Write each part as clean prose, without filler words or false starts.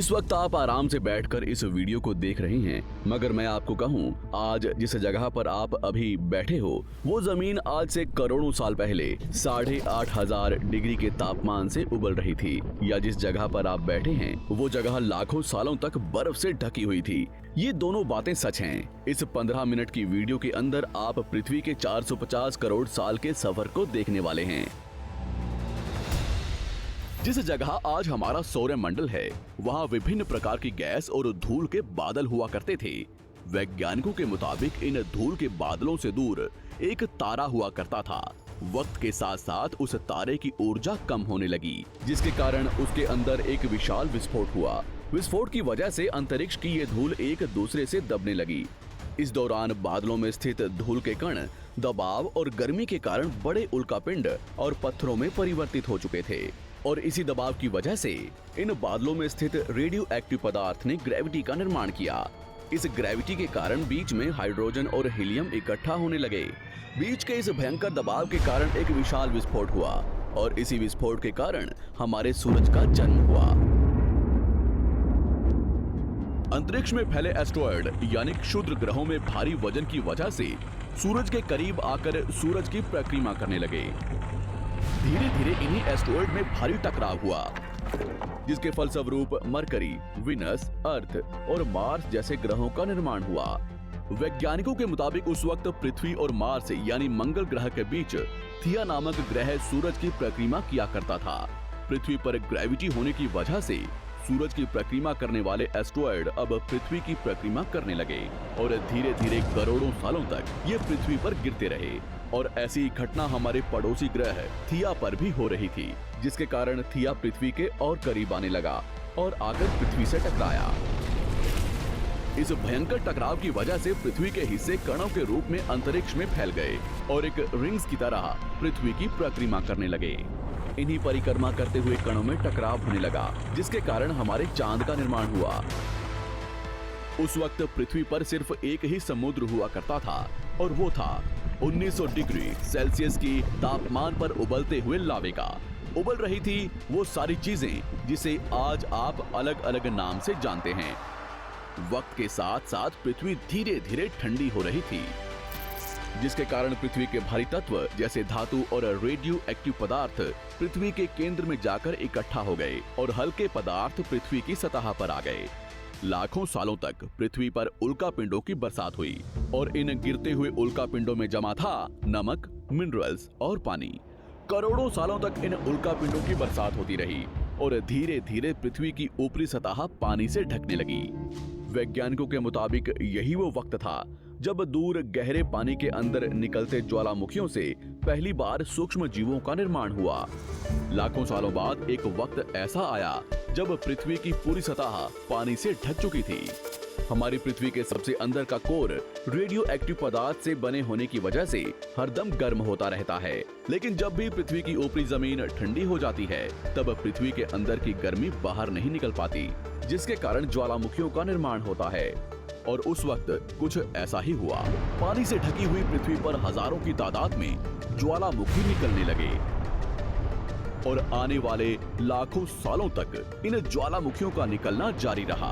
इस वक्त आप आराम से बैठकर इस वीडियो को देख रहे हैं, मगर मैं आपको कहूं, आज जिस जगह पर आप अभी बैठे हो वो जमीन आज से करोड़ों साल पहले 8,500 डिग्री के तापमान से उबल रही थी, या जिस जगह पर आप बैठे हैं वो जगह लाखों सालों तक बर्फ से ढकी हुई थी। ये दोनों बातें सच हैं। इस 15 मिनट की वीडियो के अंदर आप पृथ्वी के 450 करोड़ साल के सफर को देखने वाले हैं। जिस जगह आज हमारा सौरमंडल है, वहाँ विभिन्न प्रकार की गैस और धूल के बादल हुआ करते थे। वैज्ञानिकों के मुताबिक इन धूल के बादलों से दूर एक तारा हुआ करता था। वक्त के साथ साथ उस तारे की ऊर्जा कम होने लगी, जिसके कारण उसके अंदर एक विशाल विस्फोट हुआ। विस्फोट की वजह से अंतरिक्ष की ये धूल एक दूसरे से दबने लगी। इस दौरान बादलों में स्थित धूल के कण दबाव और गर्मी के कारण बड़े उल्कापिंड और पत्थरों में परिवर्तित हो चुके थे, और इसी दबाव की वजह से इन बादलों में स्थित रेडियो एक्टिव पदार्थ ने ग्रेविटी का निर्माण किया। इस ग्रेविटी के कारण बीच में हाइड्रोजन और हीलियम इकट्ठा होने लगे। बीच के इस भयंकर दबाव के कारण एक विशाल विस्फोट हुआ, और इसी विस्फोट के कारण हमारे सूरज का जन्म हुआ। अंतरिक्ष में फैले एस्टेरॉयड यानी क्षुद्र ग्रहों में भारी वजन की वजह से सूरज के करीब आकर सूरज की परिक्रमा करने लगे। धीरे धीरे इन्हीं एस्टेरॉयड में भारी टकराव हुआ, जिसके फलस्वरूप मरकरी, विनस, अर्थ और मार्स जैसे ग्रहों का निर्माण हुआ। वैज्ञानिकों के मुताबिक उस वक्त पृथ्वी और मार्स यानी मंगल ग्रह के बीच थिया नामक ग्रह सूरज की परिक्रमा किया करता था। पृथ्वी पर ग्रेविटी होने की वजह से सूरज की परिक्रमा करने वाले एस्टेरॉयड अब पृथ्वी की परिक्रमा करने लगे, और धीरे धीरे करोड़ों सालों तक ये पृथ्वी पर गिरते रहे। और ऐसी घटना हमारे पड़ोसी ग्रह थिया पर भी हो रही थी, जिसके कारण थिया पृथ्वी के और करीब आने लगा और आकर पृथ्वी से टकराया। इस भयंकर टकराव की वजह से पृथ्वी के हिस्से कणों के रूप में अंतरिक्ष में फैल गए और एक रिंग्स की तरह पृथ्वी की परिक्रमा करने लगे। इन्हीं परिक्रमा करते हुए कणों में टकराव होने लगा, जिसके कारण हमारे चांद का निर्माण हुआ। उस वक्त पृथ्वी पर सिर्फ एक ही समुद्र हुआ करता था, और वो था 1900 डिग्री सेल्सियस की तापमान पर उबलते हुए लावे का। उबल रही थी वो सारी चीजें जिसे आज आप अलग अलग नाम से जानते हैं। वक्त के साथ साथ पृथ्वी धीरे धीरे ठंडी हो रही थी, जिसके कारण पृथ्वी के भारी तत्व जैसे धातु और रेडियो एक्टिव पदार्थ पृथ्वी के केंद्र में जाकर इकट्ठा हो गए, और हल्के पदार्थ पृथ्वी की सतह पर आ गए। लाखों सालों तक पृथ्वी पर उल्कापिंडों की बरसात हुई, और इन गिरते हुए उल्कापिंडों में जमा था नमक, मिनरल्स और पानी। करोड़ों सालों तक इन उल्कापिंडों की बरसात होती रही, और धीरे धीरे पृथ्वी की ऊपरी सतह पानी से ढकने लगी। वैज्ञानिकों के मुताबिक यही वो वक्त था जब दूर गहरे पानी के अंदर निकलते ज्वालामुखियों से पहली बार सूक्ष्म जीवों का निर्माण हुआ। लाखों सालों बाद एक वक्त ऐसा आया जब पृथ्वी की पूरी सतह पानी से ढक चुकी थी। हमारी पृथ्वी के सबसे अंदर का कोर रेडियो एक्टिव पदार्थ से बने होने की वजह से हरदम गर्म होता रहता है, लेकिन जब भी पृथ्वी की ऊपरी जमीन ठंडी हो जाती है, तब पृथ्वी के अंदर की गर्मी बाहर नहीं निकल पाती, जिसके कारण ज्वालामुखियों का निर्माण होता है। और उस वक्त कुछ ऐसा ही हुआ। पानी से ढकी हुई पृथ्वी पर हजारों की तादाद में ज्वालामुखी निकलने लगे, और आने वाले लाखों सालों तक इन ज्वालामुखियों का निकलना जारी रहा,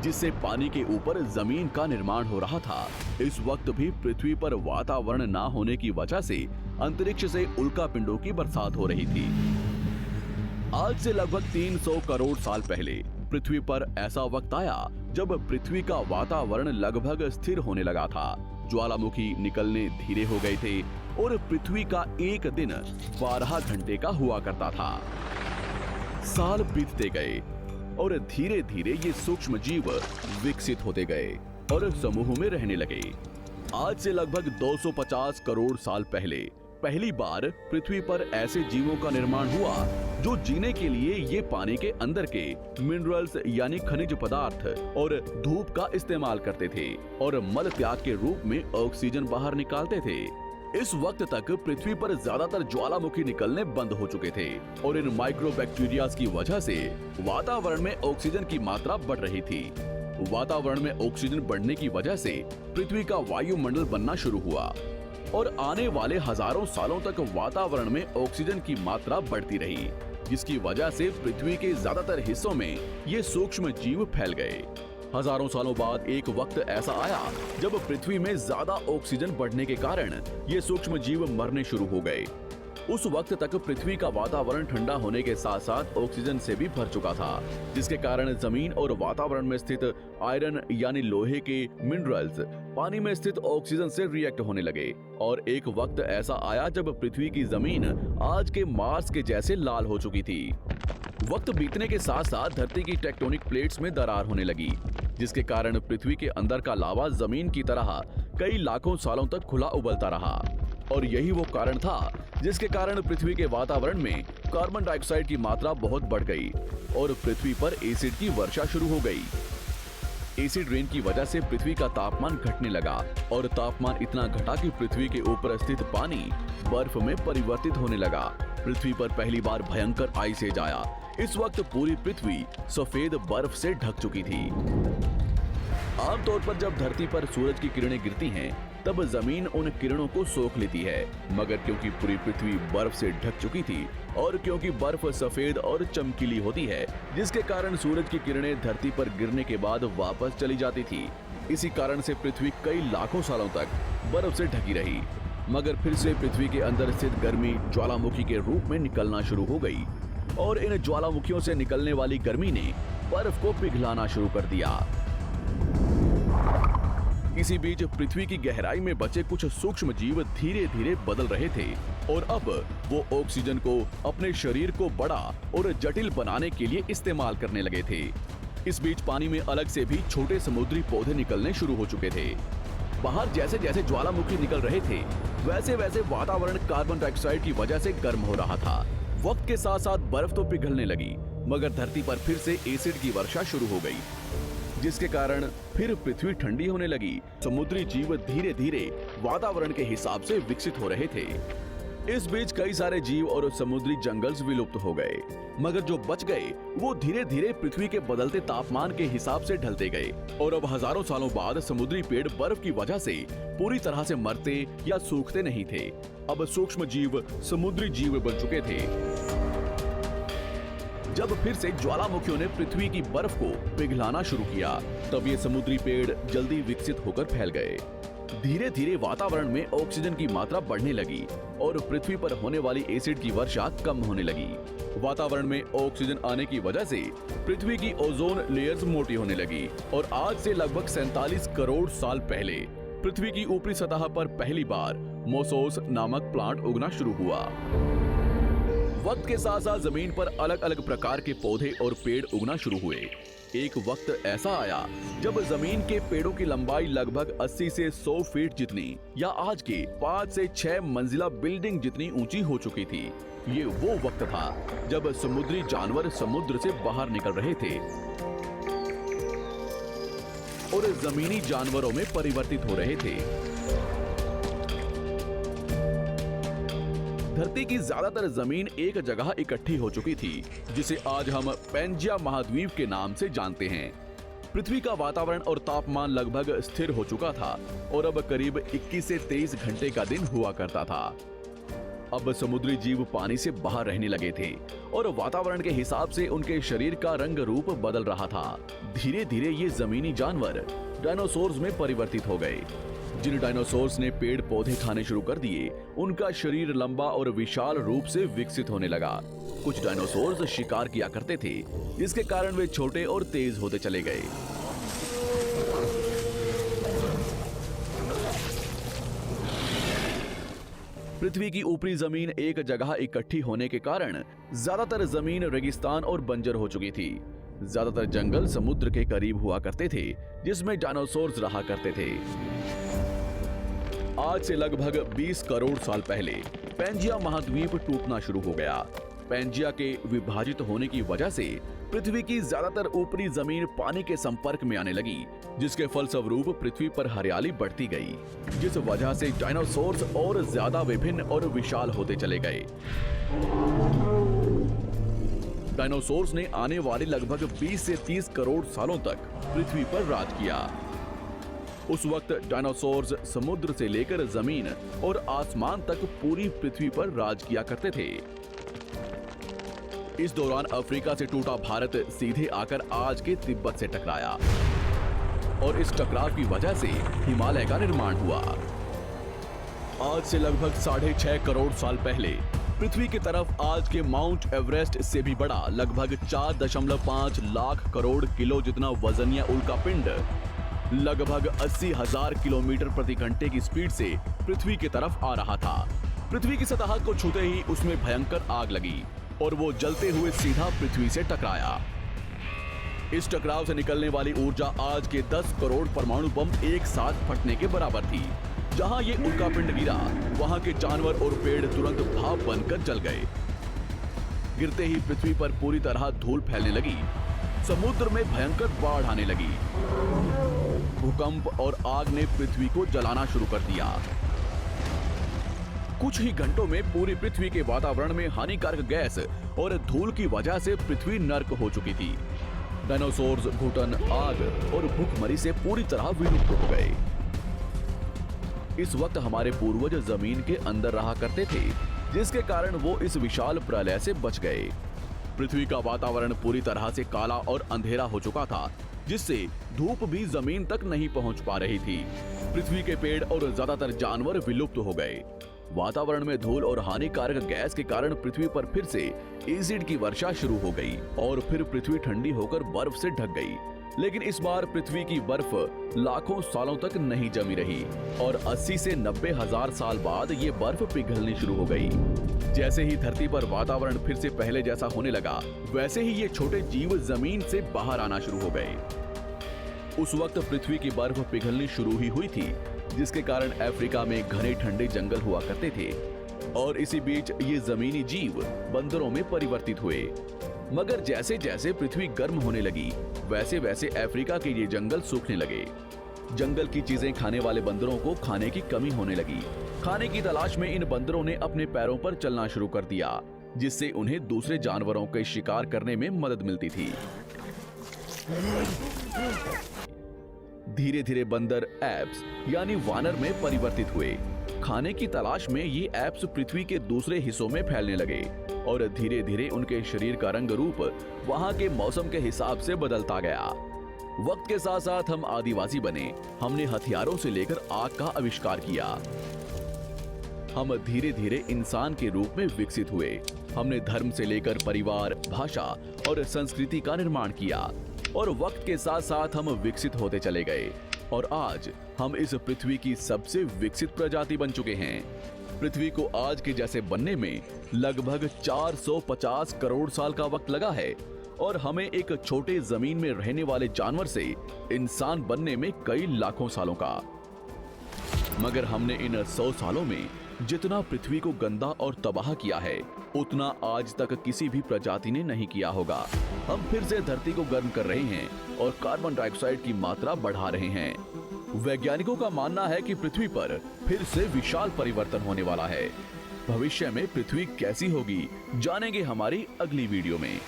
जिससे पानी के ऊपर जमीन का निर्माण हो रहा था। इस वक्त भी पृथ्वी पर वातावरण ना होने की वजह से अंतरिक्ष से उल्कापिंडों की बरसात हो रही थी। आज से लगभग 300 करोड़ साल पहले पृथ्वी पर ऐसा वक्त आया जब पृथ्वी का वातावरण लगभग स्थिर होने लगा था। ज्वालामुखी निकलने धीरे हो गए थे, और पृथ्वी का एक दिन 12 घंटे का हुआ करता था। साल बीतते गए, और धीरे धीरे ये सूक्ष्म जीव विकसित होते गए और समूह में रहने लगे। आज से लगभग 250 करोड़ साल पहले पहली बार पृथ्वी पर ऐसे जीवों का निर्माण हुआ जो जीने के लिए ये पानी के अंदर के मिनरल्स यानी खनिज पदार्थ और धूप का इस्तेमाल करते थे, और मल त्याग के रूप में ऑक्सीजन बाहर निकालते थे। इस वक्त तक पृथ्वी पर ज्यादातर ज्वालामुखी निकलने बंद हो चुके थे, और इन माइक्रोबैक्टीरियाज की वजह से वातावरण में ऑक्सीजन की मात्रा बढ़ रही थी। वातावरण में ऑक्सीजन बढ़ने की वजह से पृथ्वी का वायुमंडल बनना शुरू हुआ, और आने वाले हजारों सालों तक वातावरण में ऑक्सीजन की मात्रा बढ़ती रही। जिसकी वजह से पृथ्वी के ज्यादातर हिस्सों में ये सूक्ष्म जीव फैल गए। हजारों सालों बाद एक वक्त ऐसा आया जब पृथ्वी में ज्यादा ऑक्सीजन बढ़ने के कारण ये सूक्ष्म जीव मरने शुरू हो गए। उस वक्त तक पृथ्वी का वातावरण ठंडा होने के साथ साथ ऑक्सीजन से भी भर चुका था, जिसके कारण जमीन और वातावरण में स्थित आयरन यानी लोहे के मिनरल्स पानी में स्थित ऑक्सीजन से रिएक्ट होने लगे। और एक वक्त ऐसा आया जब पृथ्वी की जमीन आज के मार्स के जैसे लाल हो चुकी थी। वक्त बीतने के साथ साथ धरती की टेक्टोनिक प्लेट्स में दरार होने लगी, जिसके कारण पृथ्वी के अंदर का लावा जमीन की तरह कई लाखों सालों तक खुला उबलता रहा। और यही वो कारण था जिसके कारण पृथ्वी के वातावरण में कार्बन डाइऑक्साइड की मात्रा बहुत बढ़ गई और पृथ्वी पर एसिड की वर्षा शुरू हो गई। एसिड रेन की वजह से पृथ्वी का तापमान घटने लगा और तापमान इतना घटा कि पृथ्वी के ऊपर स्थित पानी बर्फ में परिवर्तित होने लगा। पृथ्वी पर पहली बार भयंकर आइस एज आया। इस वक्त पूरी पृथ्वी सफेद बर्फ से ढक चुकी थी। आमतौर पर जब धरती पर सूरज की किरणें गिरती हैं, तब जमीन उन किरणों को सोख लेती है, मगर क्योंकि पूरी पृथ्वी बर्फ से ढक चुकी थी और क्योंकि बर्फ सफेद और चमकीली होती है, जिसके कारण सूरज की किरणें धरती पर गिरने के बाद वापस चली जाती थी। इसी कारण से पृथ्वी कई लाखों सालों तक बर्फ से ढकी रही, मगर फिर से पृथ्वी के अंदर स्थित गर्मी ज्वालामुखी के रूप में निकलना शुरू हो गई और इन ज्वालामुखियों से निकलने वाली गर्मी ने बर्फ को पिघलाना शुरू कर दिया। इसी बीच पृथ्वी की गहराई में बचे कुछ सूक्ष्म जीव धीरे धीरे बदल रहे थे और अब वो ऑक्सीजन को अपने शरीर को बड़ा और जटिल बनाने के लिए इस्तेमाल करने लगे थे। इस बीच पानी में अलग से भी छोटे समुद्री पौधे निकलने शुरू हो चुके थे। बाहर जैसे जैसे ज्वालामुखी निकल रहे थे, वैसे वैसे वातावरण कार्बन डाइऑक्साइड की वजह से गर्म हो रहा था। वक्त के साथ साथ बर्फ तो पिघलने लगी, मगर धरती पर फिर से एसिड की वर्षा शुरू हो गई, जिसके कारण फिर पृथ्वी ठंडी होने लगी। समुद्री जीव धीरे धीरे वातावरण के हिसाब से विकसित हो रहे थे। इस बीच कई सारे जीव और समुद्री जंगल्स विलुप्त हो गए, मगर जो बच गए वो धीरे धीरे पृथ्वी के बदलते तापमान के हिसाब से ढलते गए और अब हजारों सालों बाद समुद्री पेड़ बर्फ की वजह से पूरी तरह से मरते या सूखते नहीं थे। अब सूक्ष्म जीव समुद्री जीव बन चुके थे। जब फिर से ज्वालामुखियों ने पृथ्वी की बर्फ को पिघलाना शुरू किया, तब ये समुद्री पेड़ जल्दी विकसित होकर फैल गए। धीरे धीरे वातावरण में ऑक्सीजन की मात्रा बढ़ने लगी और पृथ्वी पर होने वाली एसिड की वर्षा कम होने लगी। वातावरण में ऑक्सीजन आने की वजह से पृथ्वी की ओजोन लेयर्स मोटी होने लगी और आज से लगभग 47 करोड़ साल पहले पृथ्वी की ऊपरी सतह पर पहली बार मोसोस नामक प्लांट उगना शुरू हुआ। वक्त के साथ साथ जमीन पर अलग अलग प्रकार के पौधे और पेड़ उगना शुरू हुए। एक वक्त ऐसा आया जब जमीन के पेड़ों की लंबाई लगभग 80 से 100 फीट जितनी या आज के 5 से 6 मंजिला बिल्डिंग जितनी ऊंची हो चुकी थी। ये वो वक्त था जब समुद्री जानवर समुद्र से बाहर निकल रहे थे और जमीनी जानवरों में परिवर्तित हो रहे थे। धरती की ज्यादातर जमीन एक जगह इकट्ठी हो चुकी थी, जिसे आज हम पैंजिया महाद्वीप के नाम से जानते हैं। पृथ्वी का वातावरण और तापमान लगभग स्थिर हो चुका था और अब करीब 21 से 23 घंटे का दिन हुआ करता था। अब समुद्री जीव पानी से बाहर रहने लगे थे और वातावरण के हिसाब से उनके शरीर का रंग रूप बदल रहा था। धीरे धीरे ये जमीनी जानवर डायनासोर्स में परिवर्तित हो गए। जिन डायनासोर्स ने पेड़ पौधे खाने शुरू कर दिए, उनका शरीर लंबा और विशाल रूप से विकसित होने लगा। कुछ डायनासोर्स शिकार किया करते थे, जिसके कारण वे छोटे और तेज होते चले गए। पृथ्वी की ऊपरी जमीन एक जगह इकट्ठी होने के कारण ज्यादातर जमीन रेगिस्तान और बंजर हो चुकी थी। ज्यादातर जंगल समुद्र के करीब हुआ करते थे, जिसमें डायनासोर्स रहा करते थे। आज से लगभग 20 करोड़ साल पहले पैंजिया महाद्वीप टूटना शुरू हो गया। पैंजिया के विभाजित होने की वजह से पृथ्वी की ज्यादातर ऊपरी जमीन पानी के संपर्क में आने लगी, जिसके फलस्वरूप पृथ्वी पर हरियाली बढ़ती गई, जिस वजह से डायनासोर्स और ज्यादा विभिन्न और विशाल होते चले गए। डायनासोर्स ने आने वाले लगभग 20 से 30 करोड़ सालों तक पृथ्वी पर राज किया। उस वक्त डायनासोर्स समुद्र से लेकर जमीन और आसमान तक पूरी पृथ्वी पर राज किया करते थे। इस दौरान अफ्रीका से टूटा भारत सीधे आकर आज के तिब्बत से टकराया और इस टकराव की वजह से हिमालय का निर्माण हुआ। आज से लगभग 6.5 करोड़ साल पहले पृथ्वी की तरफ आज के माउंट एवरेस्ट से भी बड़ा लगभग 4.5 लाख करोड़ किलो जितना वजनिया उल्कापिंड लगभग 80,000 किलोमीटर प्रति घंटे की स्पीड से पृथ्वी की तरफ आ रहा था। पृथ्वी की सतह को छूते ही उसमें भयंकर आग लगी और वो जलते हुए सीधा पृथ्वी से टकराया। इस टकराव से निकलने वाली ऊर्जा आज के 10 करोड़ परमाणु बम एक साथ फटने के बराबर थी। जहां ये उल्कापिंड गिरा, वहां के जानवर और पेड़ तुरंत भाप बनकर जल गए। गिरते ही पृथ्वी पर पूरी तरह धूल फैलने लगी, समुद्र में भयंकर बाढ़ आने लगी। भूकंप और आग ने पृथ्वी को जलाना शुरू कर दिया। कुछ ही घंटों में पूरी पृथ्वी के वातावरण में हानिकारक गैस और धूल की वजह से पृथ्वी नर्क हो चुकी थी। डायनासोर्स, घुटन, आग और भूखमरी से पूरी तरह विलुप्त हो गए। इस वक्त हमारे पूर्वज जमीन के अंदर रहा करते थे, जिसके कारण वो इस विशाल प्रलय से बच गए। पृथ्वी का वातावरण पूरी तरह से काला और अंधेरा हो चुका था, जिससे धूप भी जमीन तक नहीं पहुंच पा रही थी। पृथ्वी के पेड़ और ज्यादातर जानवर विलुप्त हो गए। वातावरण में धूल और हानिकारक गैस के कारण पृथ्वी पर फिर से एसिड की वर्षा शुरू हो गई और फिर पृथ्वी ठंडी होकर बर्फ से ढक गई। लेकिन इस बार पृथ्वी की बर्फ लाखों सालों तक नहीं जमी रही और 80 से 90 हजार साल बाद ये बर्फ पिघलनी शुरू हो गई। जैसे ही धरती पर वातावरण फिर से पहले जैसा होने लगा, वैसे ही ये छोटे जीव जमीन से बाहर आना शुरू हो गए। उस वक्त पृथ्वी की बर्फ पिघलनी शुरू ही हुई थी, जिसके कारण अफ्रीका में घने ठंडे जंगल हुआ करते थे और इसी बीच ये जमीनी जीव बंदरों में परिवर्तित हुए। मगर जैसे जैसे पृथ्वी गर्म होने लगी, वैसे वैसे अफ्रीका के ये जंगल सूखने लगे। जंगल की चीजें खाने वाले बंदरों को खाने की कमी होने लगी। खाने की तलाश में इन बंदरों ने अपने पैरों पर चलना शुरू कर दिया, जिससे उन्हें दूसरे जानवरों के शिकार करने में मदद मिलती थी। धीरे धीरे बंदर एप्स यानी वानर में परिवर्तित हुए। खाने की तलाश में ये एप्स पृथ्वी के दूसरे हिस्सों में फैलने लगे और धीरे धीरे उनके शरीर का रंग रूप वहां के मौसम के हिसाब से बदलता गया। वक्त के साथ साथ हम आदिवासी बने। हमने हथियारों से लेकर आग का आविष्कार किया। हम धीरे धीरे इंसान के रूप में विकसित हुए। हमने धर्म से लेकर परिवार, भाषा और संस्कृति का निर्माण किया और वक्त के साथ साथ हम विकसित होते चले गए और आज हम इस पृथ्वी की सबसे विकसित प्रजाति बन चुके हैं। पृथ्वी को आज के जैसे बनने में लगभग 450 करोड़ साल का वक्त लगा है और हमें एक छोटे जमीन में रहने वाले जानवर से इंसान बनने में कई लाखों सालों का। मगर हमने इन 100 सालों में जितना पृथ्वी को गंदा और तबाह किया है, उतना आज तक किसी भी प्रजाति ने नहीं किया होगा। हम फिर से धरती को गर्म कर रहे हैं और कार्बन डाइऑक्साइड की मात्रा बढ़ा रहे हैं। वैज्ञानिकों का मानना है कि पृथ्वी पर फिर से विशाल परिवर्तन होने वाला है। भविष्य में पृथ्वी कैसी होगी, जानेंगे हमारी अगली वीडियो में।